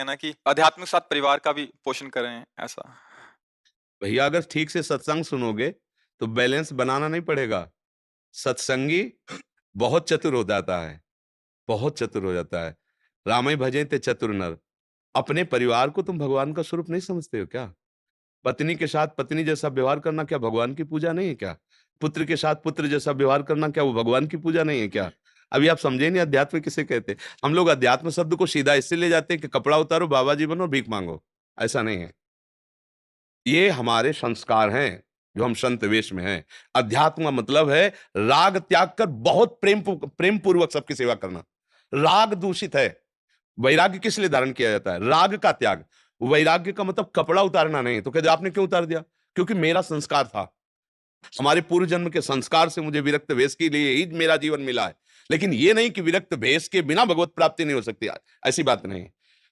सकते हैं ना कि आध्यात्मिक साथ परिवार का भी पोषण करें, ऐसा? भैया अगर ठीक से सत्संग सुनोगे, तो बैलेंस बनाना नहीं पड़ेगा। सत्संगी बहुत चतुर हो जाता है, बहुत चतुर हो जाता है। रामई भजें ते चतुर नर। अपने परिवार को तुम भगवान का स्वरूप नहीं समझते हो क्या? पत्नी के साथ पत्नी जैसा व्यवहार करना क्या भगवान की पूजा नहीं है क्या? पुत्र के साथ पुत्र जैसा व्यवहार करना क्या वो भगवान की पूजा नहीं है क्या? अभी आप समझे नहीं अध्यात्म किसे कहते हैं? हम लोग अध्यात्म शब्द को सीधा इससे ले जाते हैं कि कपड़ा उतारो, बाबा जी बनो, भीख मांगो। ऐसा नहीं है। ये हमारे संस्कार हैं, जो हम संत वेश में हैं। अध्यात्म का मतलब है राग त्याग कर बहुत प्रेम पूर्वक सबकी सेवा करना। राग दूषित है। वैराग्य किस लिए धारण किया जाता है? राग का त्याग। वैराग्य का मतलब कपड़ा उतारना नहीं। तो कहते आपने क्यों उतार दिया? क्योंकि मेरा संस्कार था। हमारे पूर्व जन्म के संस्कार से मुझे विरक्त भेष के लिए ही मेरा जीवन मिला है। लेकिन ये नहीं कि विरक्त भेष के बिना भगवत प्राप्ति नहीं हो सकती। ऐसी बात नहीं।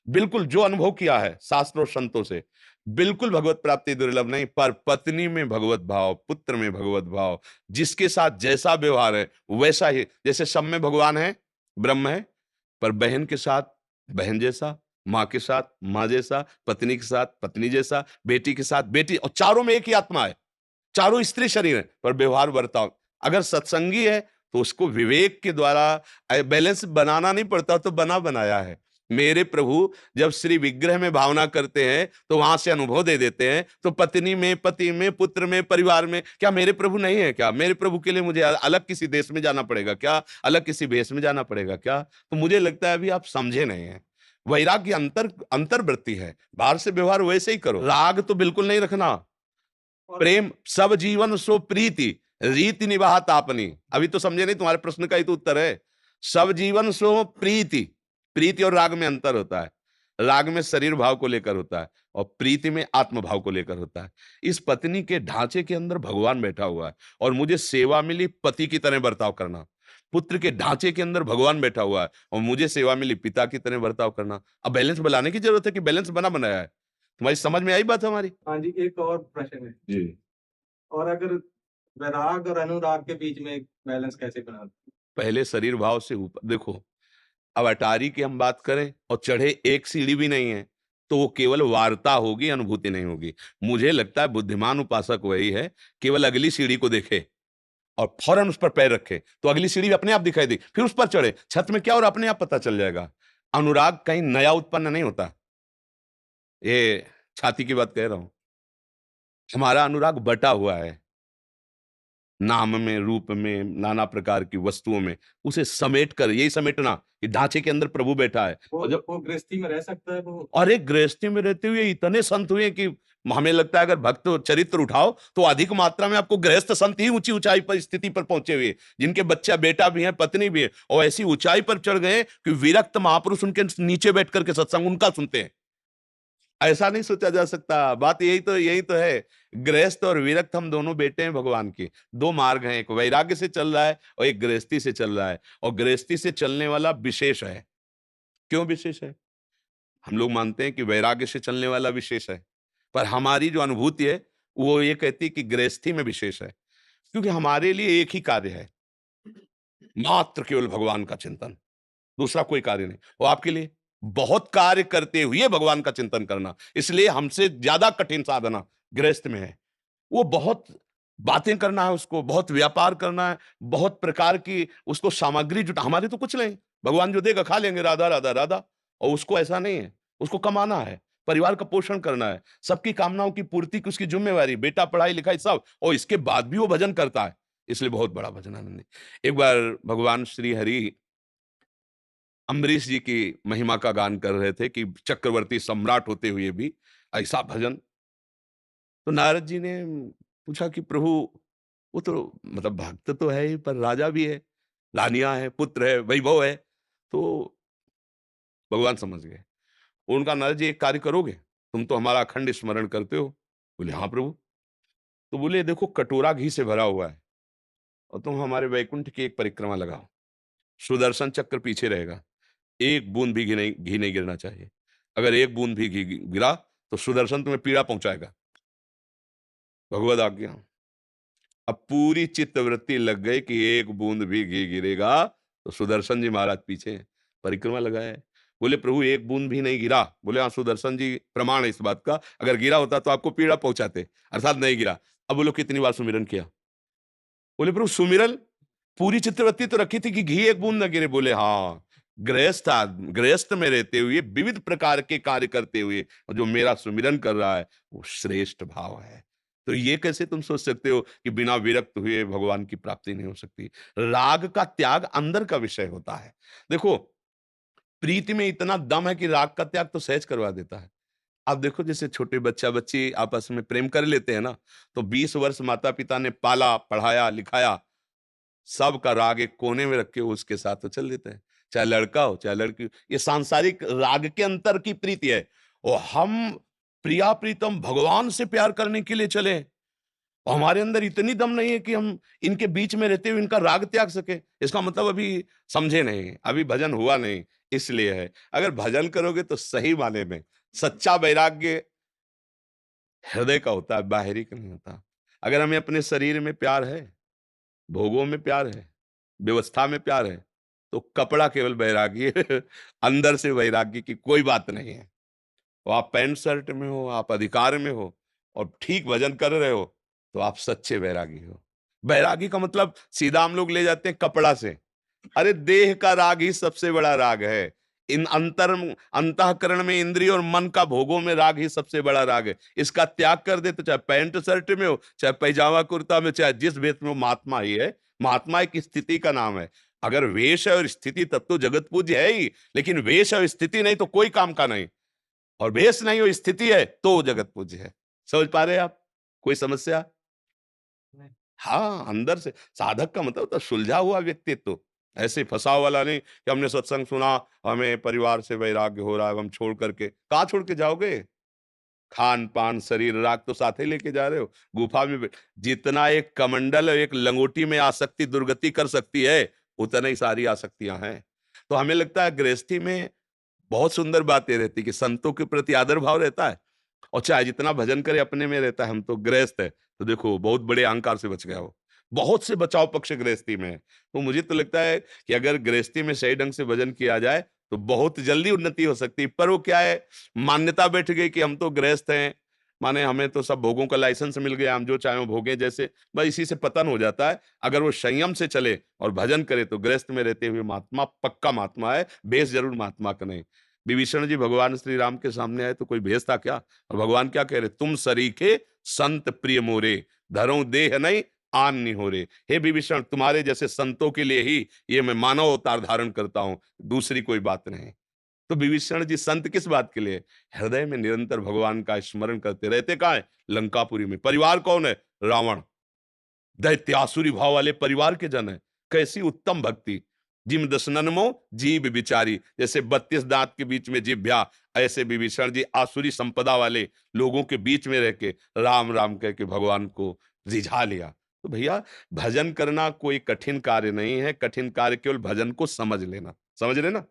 बिल्कुल जो अनुभव किया है शास्त्रों और संतों से, बिल्कुल भगवत प्राप्ति दुर्लभ नहीं, पर पत्नी में भगवत भाव, पुत्र में भगवत भाव, जिसके साथ जैसा व्यवहार है वैसा ही। जैसे सब में भगवान है, ब्रह्म है, पर बहन के साथ बहन जैसा, माँ के साथ माँ जैसा, पत्नी के साथ पत्नी जैसा, बेटी के साथ बेटी, और चारों में एक ही आत्मा है। चारों स्त्री शरीर है, पर व्यवहार बर्ताव अगर सत्संगी है तो उसको विवेक के द्वारा बैलेंस बनाना नहीं पड़ता, तो बना बनाया है। मेरे प्रभु जब श्री विग्रह में भावना करते हैं तो वहां से अनुभव दे देते हैं। तो पत्नी में, पति में, पुत्र में, परिवार में, क्या मेरे प्रभु नहीं है क्या? मेरे प्रभु के लिए मुझे अलग किसी देश में जाना पड़ेगा क्या? अलग किसी भेष में जाना पड़ेगा क्या? तो मुझे लगता है अभी आप समझे नहीं है। वैराग्य अंतर्वृत्ति है। बाहर से व्यवहार वैसे ही करो, राग तो बिल्कुल नहीं रखना। प्रेम सब जीवन सो प्रीति, रीति निभात आपनी। अभी तो समझे नहीं, तुम्हारे प्रश्न का ही तो उत्तर है। सब जीवन सो प्रीति। प्रीति और राग में अंतर होता है। राग में शरीर भाव को लेकर होता है और प्रीति में आत्म भाव को लेकर होता है। इस पत्नी के ढांचे के अंदर भगवान बैठा हुआ है और मुझे सेवा मिली पति की तरह बर्ताव करना। पुत्र के ढांचे के अंदर भगवान बैठा हुआ है और मुझे सेवा मिली पिता की तरह बर्ताव करना। अब बैलेंस बनाने की जरूरत है कि बैलेंस बना बनाया है। तुम्हारी समझ में आई बात हमारी? हाँ जी, एक और प्रश्न है। जी। और अगर वैराग और अनुराग के बीच में बैलेंस कैसे बनाते? पहले शरीर भाव से ऊपर देखो। अब अटारी की हम बात करें और चढ़े एक सीढ़ी भी नहीं है, तो वो केवल वार्ता होगी, अनुभूति नहीं होगी। मुझे लगता है बुद्धिमान उपासक वही है, केवल अगली सीढ़ी को देखे और फौरन उस पर पैर रखे, तो अगली सीढ़ी अपने आप दिखाई दी, फिर उस पर चढ़े। छत में क्या और अपने आप पता चल जाएगा। अनुराग कहीं नया उत्पन्न नहीं होता। ये छाती की बात कह रहा हूं। हमारा अनुराग बटा हुआ है, नाम में, रूप में, नाना प्रकार की वस्तुओं में। उसे समेट कर, यही समेटना कि ढांचे के अंदर प्रभु बैठा है। और जब वो गृहस्थी में रह सकता है वो? अरे गृहस्थी में रहते हुए इतने संत हुए कि हमें लगता है अगर भक्त चरित्र उठाओ तो अधिक मात्रा में आपको गृहस्थ संत ही ऊंची ऊंचाई पर स्थिति पर पहुंचे हुए, जिनके बच्चा बेटा भी है, पत्नी भी है, और ऐसी ऊंचाई पर चढ़ गए कि विरक्त महापुरुष उनके नीचे बैठ करके सत्संग उनका सुनते हैं। ऐसा नहीं सोचा जा सकता। बात यही तो है। गृहस्थ और विरक्त हम दोनों बेटे हैं भगवान के। दो मार्ग हैं, एक वैराग्य से चल रहा है और एक गृहस्थी से चल रहा है। और गृहस्थी से चलने वाला विशेष है। क्यों विशेष है? हम लोग मानते हैं कि वैराग्य से चलने वाला विशेष है, पर हमारी जो अनुभूति है वो ये कहती है कि गृहस्थी में विशेष है। क्योंकि हमारे लिए एक ही कार्य है, मात्र केवल भगवान का चिंतन, दूसरा कोई कार्य नहीं। और आपके लिए बहुत कार्य करते हुए भगवान का चिंतन करना। इसलिए हमसे ज्यादा कठिन साधना गृहस्थ में है। वो बहुत बातें करना है, उसको बहुत व्यापार करना है, बहुत प्रकार की उसको सामग्री जुटा। हमारे तो कुछ नहीं, भगवान जो देगा खा लेंगे, राधा राधा राधा। और उसको ऐसा नहीं है, उसको कमाना है, परिवार का पोषण करना है, सबकी कामनाओं की पूर्ति की उसकी जिम्मेवारी, बेटा पढ़ाई लिखाई सब, और इसके बाद भी वो भजन करता है। इसलिए बहुत बड़ा भजन आनंद है। एक बार भगवान श्री हरि अम्बरीश जी की महिमा का गान कर रहे थे कि चक्रवर्ती सम्राट होते हुए भी ऐसा भजन। तो नारद जी ने पूछा कि प्रभु वो तो मतलब भक्त तो है ही, पर राजा भी है, रानियां है, पुत्र है, वैभव है। तो भगवान समझ गए। उनका, नारद जी एक कार्य करोगे? तुम तो हमारा अखंड स्मरण करते हो। बोले हाँ प्रभु। तो बोले देखो कटोरा घी से भरा हुआ है और तुम हमारे वैकुंठ की एक परिक्रमा लगाओ। सुदर्शन चक्र पीछे रहेगा, एक बूंद भी घी नहीं गिरना चाहिए। अगर एक बूंद भी घी गिरा तो सुदर्शन तुम्हें पीड़ा पहुंचाएगा। भगवद आज्ञा। अब पूरी चित्तवृत्ति लग गई कि एक बूंद भी घी गिरेगा तो सुदर्शन जी महाराज पीछे हैं। परिक्रमा लगाए, बोले प्रभु एक बूंद भी नहीं गिरा। बोले हाँ सुदर्शन जी प्रमाण है इस बात का, अगर गिरा होता तो आपको पीड़ा पहुंचाते, अर्थात नहीं गिरा। अब बोलो कितनी बार सुमिरन किया? बोले प्रभु सुमिरन पूरी चित्रवत्ती तो रखी थी कि घी एक बूंद न गिरे। बोले हाँ, गृहस्थ में रहते हुए विविध प्रकार के कार्य करते हुए और जो मेरा सुमिरन कर रहा है वो श्रेष्ठ भाव है। तो ये कैसे तुम सोच सकते हो कि बिना विरक्त हुए भगवान की प्राप्ति नहीं हो सकती? राग का त्याग अंदर का विषय होता है। देखो, प्रीति में इतना दम है कि राग का त्याग तो सहज करवा देता है। आप देखो जैसे छोटे बच्चा बच्ची आपस में प्रेम कर लेते हैं ना, तो 20 वर्ष माता पिता ने पाला पढ़ाया लिखाया, सबका राग एक कोने में रख के वो उसके साथ तो चल देते हैं, चाहे लड़का हो चाहे लड़की हो। ये सांसारिक राग के अंतर की प्रीति है। और हम प्रिया प्रीतम भगवान से प्यार करने के लिए चले और हमारे अंदर इतनी दम नहीं है कि हम इनके बीच में रहते हुए इनका राग त्याग सके। इसका मतलब अभी समझे नहीं, अभी भजन हुआ नहीं, इसलिए है। अगर भजन करोगे तो सही माने में सच्चा वैराग्य हृदय का होता है, बाहरी का नहीं होता। अगर हमें अपने शरीर में प्यार है, भोगों में प्यार है, व्यवस्था में प्यार है, तो कपड़ा केवल वैरागी है अंदर से वैराग्य की कोई बात नहीं है। तो आप पैंट शर्ट में हो, आप अधिकार में हो और ठीक भजन कर रहे हो, तो आप सच्चे वैरागी हो। वैरागी का मतलब सीधा हम लोग ले जाते हैं कपड़ा से। अरे देह का राग ही सबसे बड़ा राग है। इन अंतःकरण में इंद्रिय और मन का भोगों में राग ही सबसे बड़ा राग है। इसका त्याग कर दे तो चाहे पैंट शर्ट में हो, चाहे पैजामा कुर्ता में, चाहे जिस वेश में हो, महात्मा ही है। महात्मा एक स्थिति का नाम है। अगर वेश है और स्थिति तब तो जगत पूज्य है ही, लेकिन वेश और स्थिति नहीं तो कोई काम का नहीं। और वेश नहीं हो स्थिति है तो वो जगत पूज्य है। समझ पा रहे हैं आप? कोई समस्या? नहीं। हाँ, अंदर से साधक का मतलब तो सुलझा हुआ व्यक्तित्व, ऐसे फंसा वाला नहीं कि हमने सत्संग सुना, हमें परिवार से वैराग्य हो रहा है, हम छोड़ करके कहाँ छोड़ के जाओगे? खान पान शरीर राग तो साथ ही लेके जा रहे हो। गुफा में जितना एक कमंडल और एक लंगोटी में आसक्ति दुर्गति कर सकती है, उतना ही सारी आसक्तियां हैं। तो हमें लगता है गृहस्थी में बहुत सुंदर बात ये रहती कि संतों के प्रति आदर भाव रहता है और चाहे जितना भजन करे अपने में रहता है। हम तो गृहस्थ है, तो देखो बहुत बड़े अहंकार से बच गया हो। बहुत से बचाव पक्ष गृहस्थी में है। तो मुझे तो लगता है कि अगर गृहस्थी में सही ढंग से भजन किया जाए तो बहुत जल्दी उन्नति हो सकती है। पर वो क्या है, मान्यता बैठ गई कि हम तो गृहस्थ हैं, माने हमें तो सब भोगों का लाइसेंस मिल गया, हम जो चाहे वो भोगे। जैसे बस इसी से पतन हो जाता है। अगर वो संयम से चले और भजन करे तो गृहस्थ में रहते हुए महात्मा पक्का महात्मा है, बेस जरूर महात्मा का नहीं। विभीषण जी भगवान श्री राम के सामने आए तो कोई भेष था क्या? और भगवान क्या कह रहे, तुम सरीखे संत प्रिय मोरे, धरो देह नहीं आन निहोरे। हे विभीषण, तुम्हारे जैसे संतों के लिए ही ये मैं मानव अवतार धारण करता हूं, दूसरी कोई बात नहीं। तो विभीषण जी संत किस बात के लिए? हृदय में निरंतर भगवान का स्मरण करते रहते। कहाँ है? लंकापुरी में। परिवार कौन है? रावण। दैत्यासुरी भाव वाले परिवार के जन है। कैसी उत्तम भक्ति। जिम दशननमो जीव विचारी, जैसे 32 दांत के बीच में जिभ्या, ऐसे विभीषण जी आसुरी संपदा वाले लोगों के बीच में रह के राम राम कह के भगवान को रिझा लिया। तो भैया भजन करना कोई कठिन कार्य नहीं है। कठिन कार्य केवल भजन को समझ लेना। समझ लेना।